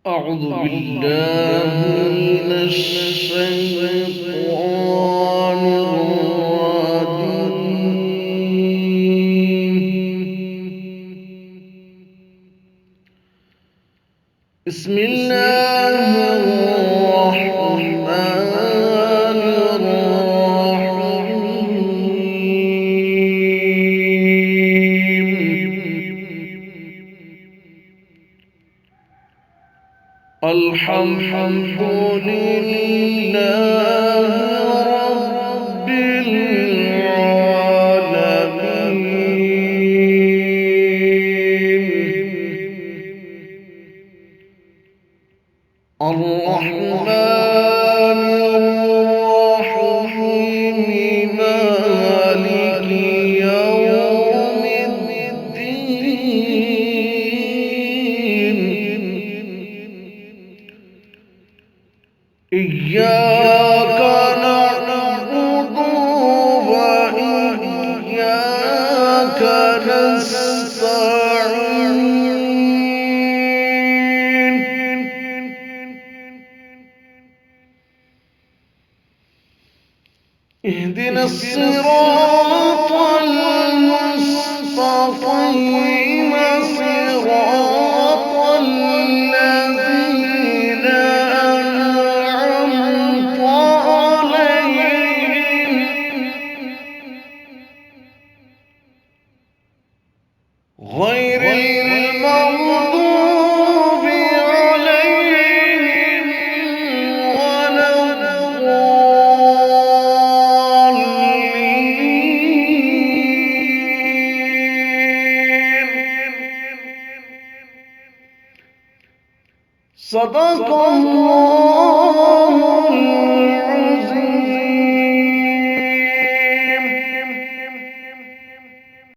أعوذ بالله من الشيطان الرجيم. بسم الله الرحمن الرحيم. الحمد لله رب العالمين. الرحمن الرحيم مالك يوم الدين. إياك نعبد وإياك نستعين. اهدنا الصراط المستقيم صراط الذين أنعمت عليهم غير المغضوب عليهم ولا الضالين. صدق الله